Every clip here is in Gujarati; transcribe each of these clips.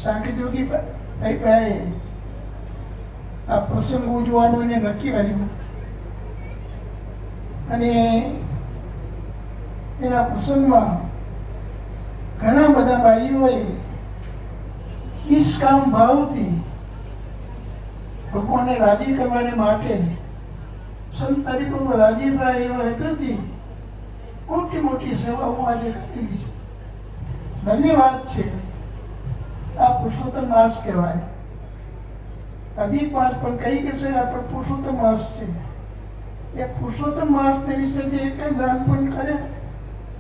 સાંખીયોગી ભાઈ આ પ્રસંગ ઉજવવાનું એને નક્કી કર્યું અને એના પ્રસંગમાં ઘણા બધા ભાઈઓએ નિષ્કામ ભાવથી ભગવાનને રાજી કરવાને માટે સંત હરિભક્ત રાજીભાઈ એવા હેતુથી મોટી મોટી સેવાઓ આજે કરેલી છે. ધન્યવાદ છે. આ પુરુષોત્તમ માસ કહેવાય. અધિક માસ પણ કઈ કે છે આ પણ પુરુષોત્તમ માસ છે. એ પુરુષોત્તમ માસને વિશે જે એક દાન પણ કરે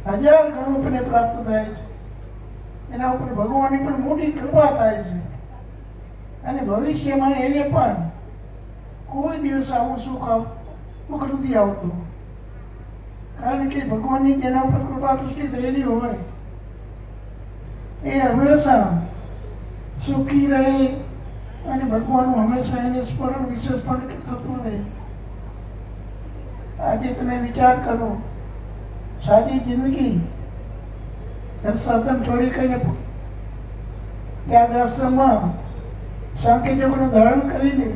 1000 ગણું પણ પ્રાપ્ત થાય છે. એના ઉપર ભગવાનની પણ મોટી કૃપા થાય છે અને ભવિષ્યમાં એને પણ કોઈ દિવસ આવું સુખ દુઃખ નથી આવતું, કારણ કે ભગવાનની જેના ઉપર કૃપા દૃષ્ટિ થયેલી હોય એ હંમેશા સુખી રહે અને ભગવાનનું હંમેશા એને સ્મરણ વિશેષ પણ થતું રહે. આજે તમે વિચાર કરો, સાદી જિંદગી શાસન છોડી કરીને ત્યાં આશ્રમમાં સાંકેતિકનું ધારણ કરીને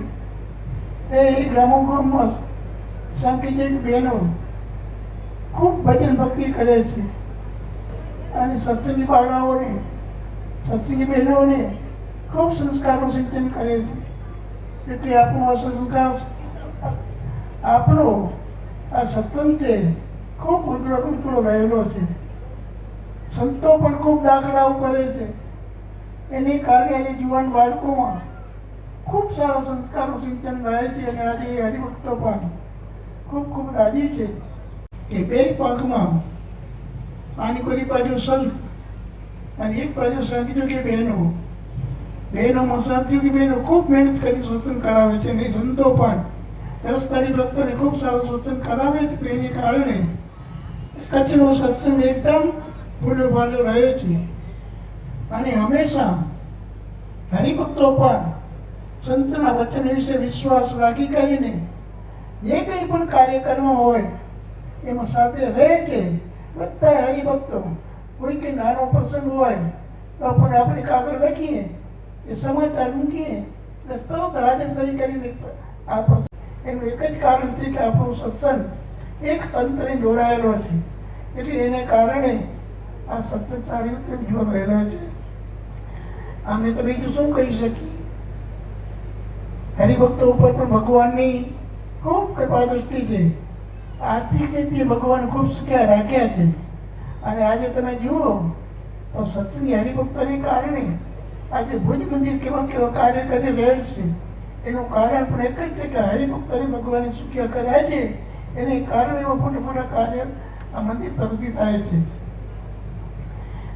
એ ગામોમાં સાંકેતિક બહેનો ખૂબ ભજન ભક્તિ કરે છે અને સત્સંગી બાળાઓને સત્સંગી બહેનોને ખૂબ સંસ્કારનું સિંચન કરે છે. એટલે આપણો આ સંસ્કાર આપણો આ સત્સંગ છે ખૂબ ઉજળો રહેલો છે. સંતો પણ ખૂબ દાખલાઓ કરે છે. એની કારણે આજે જુવાન બાળકોમાં ખૂબ સારા સંસ્કારો સિંચન રહે છે અને આજે હરિભક્તો પણ ખૂબ ખૂબ રાજી છે કે બે પગમાં આની કોઈ બાજુ સંત અને એક બાજુ સાંખ્યોગી બહેનોમાં સાંખ્યોગી બહેનો ખૂબ મહેનત કરી સત્સંગ કરાવે છે અને સંતો પણ રસ્તાની ભક્તોને ખૂબ સારો સત્સંગ કરાવે છે. તો એને કારણે કચ્છનો સત્સંગ એકદમ ફૂલો ફાલો રહ્યો છે અને હંમેશા હરિભક્તો પણ સંતના વચન વિશે વિશ્વાસ રાખી કરીને જે કંઈ પણ કાર્યક્રમ હોય એમાં સાથે રહે છે. બધા હરિભક્તો કોઈ કે નાનો પ્રસંગ હોય તો પણ આપણે કાગળ લખીએ એ સમાચાર મૂકીએ એટલે તરત હાજર થઈ કરીને આ પ્રસંગ એનું એક જ કારણ છે કે આપણો સત્સંગ એક તંત્રને જોડાયેલો છે. એટલે એને કારણે આ સત્સંગ સારી રીતે ઉજવો રહેલો છે. અમે તો બીજું શું કહી શકીએ? હરિભક્તો ઉપર પણ ભગવાનની ખૂબ કૃપા દૃષ્ટિ છે. આર્થિક સ્થિતિ ભગવાન ખૂબ સુખ્યા રાખ્યા છે અને આજે તમે જુઓ તો સત્સંગી હરિભક્તોને કારણે આજે ભુજ મંદિર કેવા કેવા કાર્ય કરી રહેલ છે. એનું કારણ પણ એક જ છે કે હરિભક્તોને ભગવાને સુખ્યા કર્યા છે. એને કારણે એવા મોટા મોટા કાર્ય આ મંદિર તરફથી થાય છે.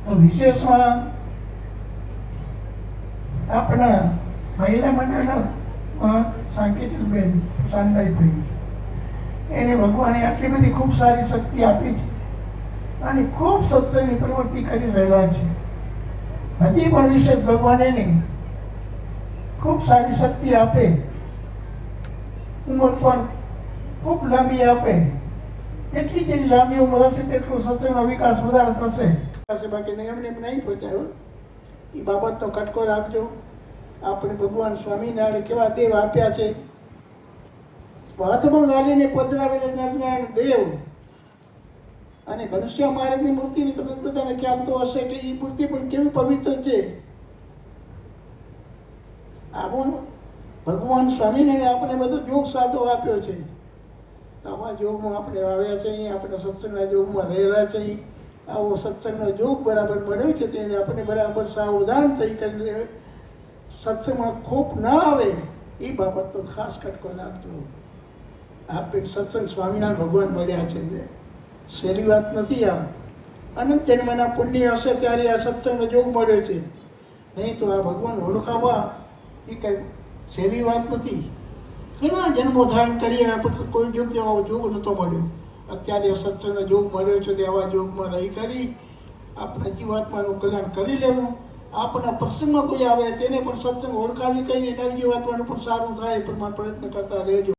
તો વિશેષમાં આપણા મહિલા મંડળના સાંકેતિક બેન શાનભાઈ એને ભગવાને આટલી બધી ખૂબ સારી શક્તિ આપી છે અને ખૂબ સત્સંગની પ્રવૃત્તિ કરી રહેલા છે. હજી પણ વિશેષ ભગવાન એને ખૂબ સારી શક્તિ આપે, ઉંમર પણ ખૂબ લાંબી આપે. જેટલી જેટલી લાંબી ઉંમર હશે તેટલો સત્સંગનો વિકાસ વધારે થશે. બાકી એમને એમ નહીં પહોંચાયો એ બાબતનો કટકો રાખજો. આપણે ભગવાન સ્વામિનારાયણ કેવા દેવ આપ્યા છે. હાથમાં ગાલીને પધરાવેલા નારાયણ દેવ અને ઘનશ્યામ મહારાજની મૂર્તિની તમને બધાને ખ્યાલ તો હશે કે એ મૂર્તિ પણ કેવી પવિત્ર છે. આપણું ભગવાન સ્વામિનારાયણ આપણે બધો યોગ સાધો આપ્યો છે. આવા યોગમાં આપણે આવ્યા છે, અહીં આપણે સત્સંગના યોગમાં રહેલા છે. આવો સત્સંગનો યોગ બરાબર મળ્યો છે તેને આપણે બરાબર સાવધાન થઈ કરીને સત્સંગમાં ખોટ ના આવે એ બાબતનો ખાસ કટકો રાખજો. આપણે સત્સંગ સ્વામિનારાયણ ભગવાન મળ્યા છે, સહેલી વાત નથી. આ અનંત જન્મના પુણ્ય હશે ત્યારે આ સત્સંગનો યોગ મળ્યો છે, નહીં તો આ ભગવાન ઓળખાવા એ કંઈ સહેલી વાત નથી. ઘણા જન્મો ધારણ કરીએ આપણે કોઈ યોગ જેવો યોગ નહોતો મળ્યો. અત્યારે સત્સંગનો યોગ મળ્યો છે તે આવા યોગમાં રહી કરી આપણા જીવાત્માનું કલ્યાણ કરી લેવું. આપણા પ્રસંગમાં કોઈ આવે તેને પણ સત્સંગ ઓળખાવી કરીને નવ જીવાત્માનું પણ સારું થાય એ પ્રમાણે પ્રયત્ન કરતા રહેજો.